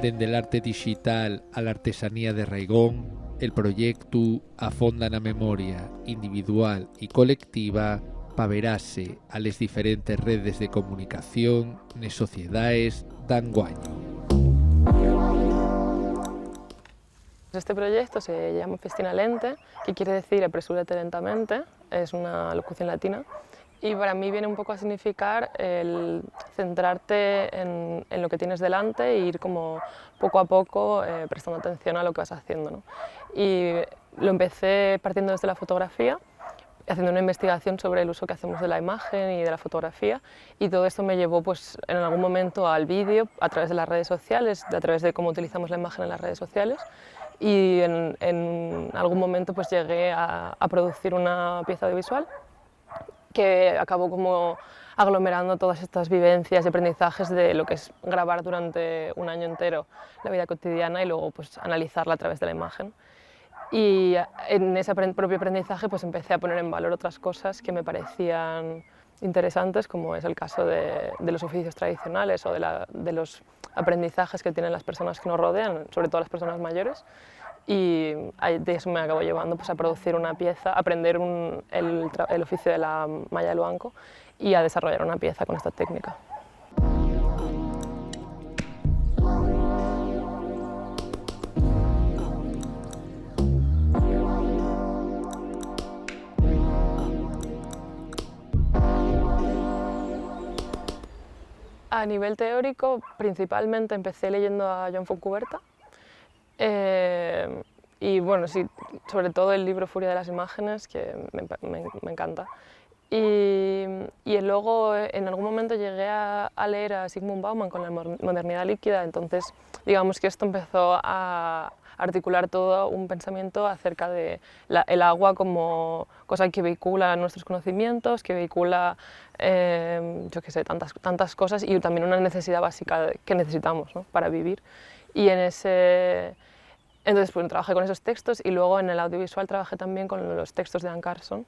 dende l'arte digital a la artesanía de Raigón, el proyecto afonda na memoria individual e colectiva para verase a les diferentes redes de comunicación nes sociedades d'anguaño. Este proyecto se llama Festina Lente, que quiere decir apresúrate lentamente, es una locución latina, y para mí viene un poco a significar el centrarte en lo que tienes delante e ir como poco a poco prestando atención a lo que vas haciendo, ¿no? Y lo empecé partiendo desde la fotografía, haciendo una investigación sobre el uso que hacemos de la imagen y de la fotografía, y todo esto me llevó pues, en algún momento al vídeo a través de las redes sociales, a través de cómo utilizamos la imagen en las redes sociales, y en algún momento pues, llegué a producir una pieza audiovisual que acabó como aglomerando todas estas vivencias y aprendizajes de lo que es grabar durante un año entero la vida cotidiana y luego pues, analizarla a través de la imagen. Y en ese propio aprendizaje pues, empecé a poner en valor otras cosas que me parecían interesantes, como es el caso de los oficios tradicionales o de los aprendizajes que tienen las personas que nos rodean, sobre todo las personas mayores. Y de eso me acabo llevando pues, a producir una pieza, a aprender el oficio de la malla del banco y a desarrollar una pieza con esta técnica. A nivel teórico, principalmente empecé leyendo a Joan Fontcuberta y bueno, sí, sobre todo el libro Furia de las imágenes, que me encanta. Y luego en algún momento llegué a leer a Zygmunt Bauman con la modernidad líquida, entonces digamos que esto empezó a articular todo un pensamiento acerca de el agua como cosa que vehicula nuestros conocimientos, que vehicula, yo qué sé, tantas cosas y también una necesidad básica que necesitamos, ¿no? Para vivir. Y entonces pues, trabajé con esos textos y luego en el audiovisual trabajé también con los textos de Anne Carson,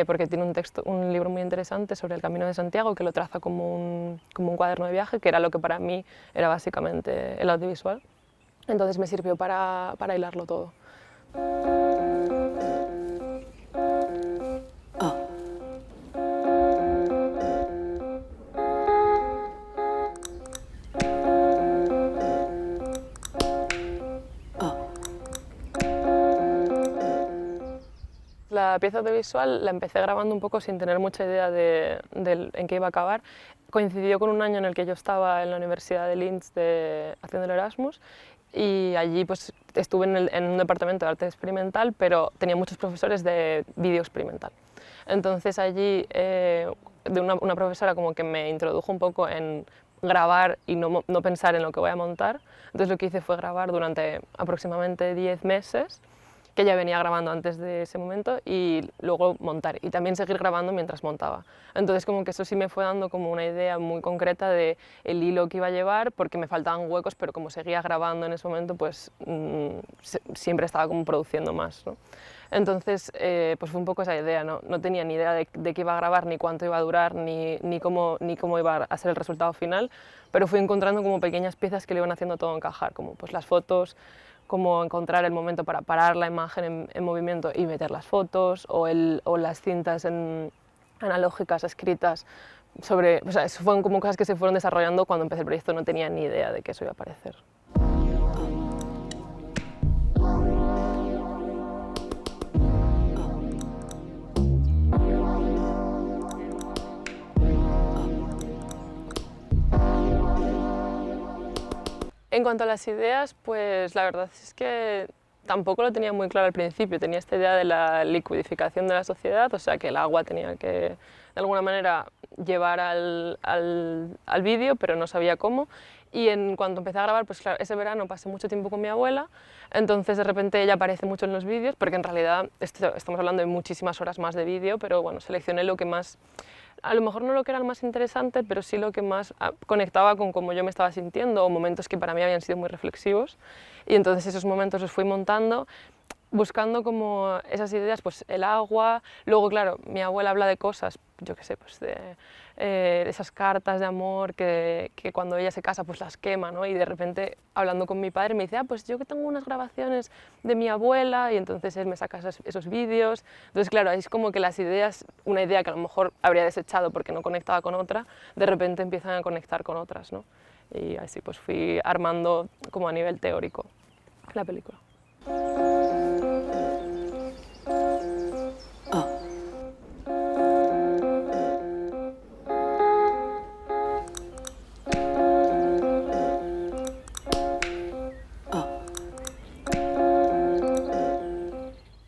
porque tiene un libro muy interesante sobre el Camino de Santiago que lo traza como un cuaderno de viaje, que era lo que para mí era básicamente el audiovisual. Entonces me sirvió para hilarlo todo. La pieza audiovisual la empecé grabando un poco sin tener mucha idea de en qué iba a acabar. Coincidió con un año en el que yo estaba en la Universidad de Linz haciendo el Erasmus y allí pues, estuve en un departamento de arte experimental, pero tenía muchos profesores de vídeo experimental. Entonces allí una profesora como que me introdujo un poco en grabar y no pensar en lo que voy a montar. Entonces lo que hice fue grabar durante aproximadamente 10 meses, que ya venía grabando antes de ese momento, y luego montar y también seguir grabando mientras montaba. Entonces como que eso sí me fue dando como una idea muy concreta de el hilo que iba a llevar, porque me faltaban huecos, pero como seguía grabando en ese momento, pues siempre estaba como produciendo más, ¿no? Entonces pues fue un poco esa idea, ¿no? No tenía ni idea de qué iba a grabar, ni cuánto iba a durar, ni cómo iba a ser el resultado final, pero fui encontrando como pequeñas piezas que le iban haciendo todo encajar, como pues las fotos, cómo encontrar el momento para parar la imagen en movimiento y meter las fotos, o las cintas analógicas escritas sobre... O sea, eso fueron como cosas que se fueron desarrollando cuando empecé el proyecto, no tenía ni idea de que eso iba a aparecer. En cuanto a las ideas, pues la verdad es que tampoco lo tenía muy claro al principio. Tenía esta idea de la liquidificación de la sociedad, o sea que el agua tenía que de alguna manera llevar al vídeo, pero no sabía cómo. Y en cuanto empecé a grabar, pues claro, ese verano pasé mucho tiempo con mi abuela, entonces de repente ella aparece mucho en los vídeos, porque en realidad estamos hablando de muchísimas horas más de vídeo, pero bueno, seleccioné lo que más... A lo mejor no lo que era lo más interesante, pero sí lo que más conectaba con cómo yo me estaba sintiendo o momentos que para mí habían sido muy reflexivos. Y entonces esos momentos los fui montando buscando como esas ideas, pues el agua, luego claro, mi abuela habla de cosas, yo qué sé, pues de esas cartas de amor que cuando ella se casa pues las quema, ¿no? Y de repente hablando con mi padre me dice, ah, pues yo que tengo unas grabaciones de mi abuela y entonces él me saca esos vídeos, entonces claro, es como que las ideas, una idea que a lo mejor habría desechado porque no conectaba con otra, de repente empiezan a conectar con otras, ¿no? Y así pues fui armando como a nivel teórico la película.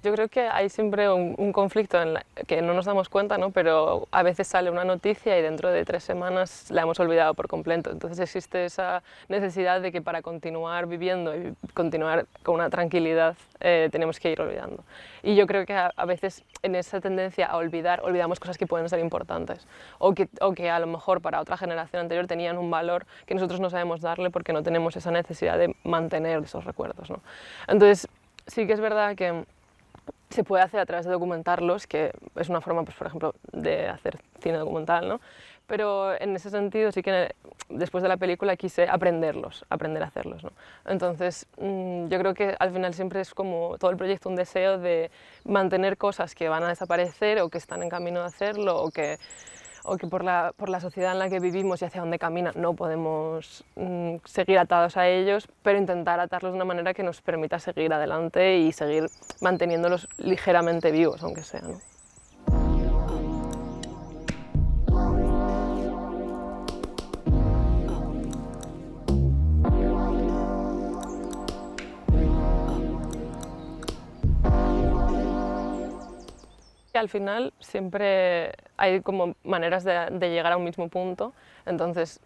Yo creo que hay siempre un conflicto en que no nos damos cuenta, ¿no? Pero a veces sale una noticia y dentro de 3 semanas la hemos olvidado por completo. Entonces existe esa necesidad de que para continuar viviendo y continuar con una tranquilidad tenemos que ir olvidando. Y yo creo que a veces en esa tendencia a olvidar, olvidamos cosas que pueden ser importantes o que a lo mejor para otra generación anterior tenían un valor que nosotros no sabemos darle porque no tenemos esa necesidad de mantener esos recuerdos, ¿no? Entonces sí que es verdad que se puede hacer a través de documentarlos, que es una forma, pues, por ejemplo, de hacer cine documental, ¿no? Pero en ese sentido sí que después de la película quise aprender a hacerlos, ¿no? Entonces yo creo que al final siempre es como todo el proyecto un deseo de mantener cosas que van a desaparecer o que están en camino de hacerlo o que por la sociedad en la que vivimos y hacia dónde camina no podemos seguir atados a ellos, pero intentar atarlos de una manera que nos permita seguir adelante y seguir manteniéndolos ligeramente vivos, aunque sea, ¿no? Al final siempre hay como maneras de llegar a un mismo punto, entonces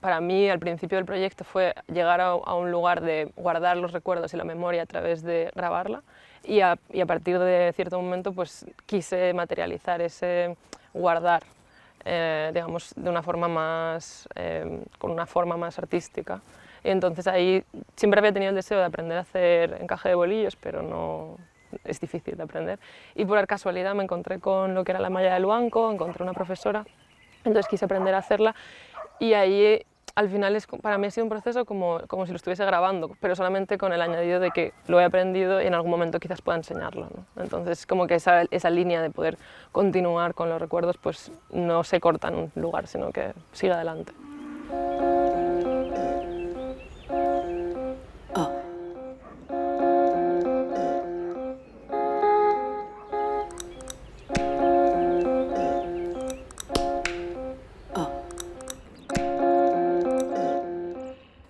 para mí al principio del proyecto fue llegar a un lugar de guardar los recuerdos y la memoria a través de grabarla y a partir de cierto momento pues quise materializar ese guardar digamos de una forma más, con una forma más artística. Y entonces ahí siempre había tenido el deseo de aprender a hacer encaje de bolillos, pero no, es difícil de aprender. Y por casualidad me encontré con lo que era la malla del Luanco, encontré una profesora, entonces quise aprender a hacerla y ahí al final para mí ha sido un proceso como si lo estuviese grabando, pero solamente con el añadido de que lo he aprendido y en algún momento quizás pueda enseñarlo, ¿no? Entonces como que esa línea de poder continuar con los recuerdos pues no se corta en un lugar, sino que sigue adelante.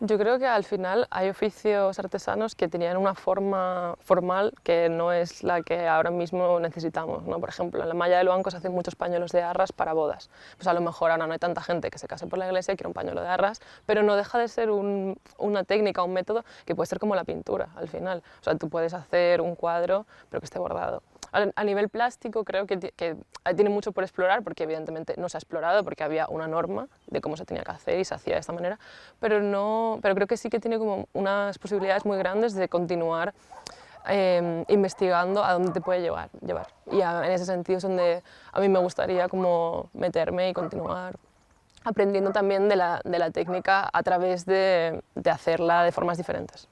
Yo creo que al final hay oficios artesanos que tenían una forma formal que no es la que ahora mismo necesitamos, ¿no? Por ejemplo, en la malla de Luanco se hacen muchos pañuelos de arras para bodas. Pues a lo mejor ahora no hay tanta gente que se case por la iglesia y quiere un pañuelo de arras, pero no deja de ser una técnica, un método que puede ser como la pintura al final. O sea, tú puedes hacer un cuadro pero que esté bordado. A nivel plástico creo que tiene mucho por explorar porque evidentemente no se ha explorado porque había una norma de cómo se tenía que hacer y se hacía de esta manera, pero creo que sí que tiene como unas posibilidades muy grandes de continuar investigando a dónde te puede llevar. Y en ese sentido es donde a mí me gustaría como meterme y continuar aprendiendo también de la técnica a través de hacerla de formas diferentes.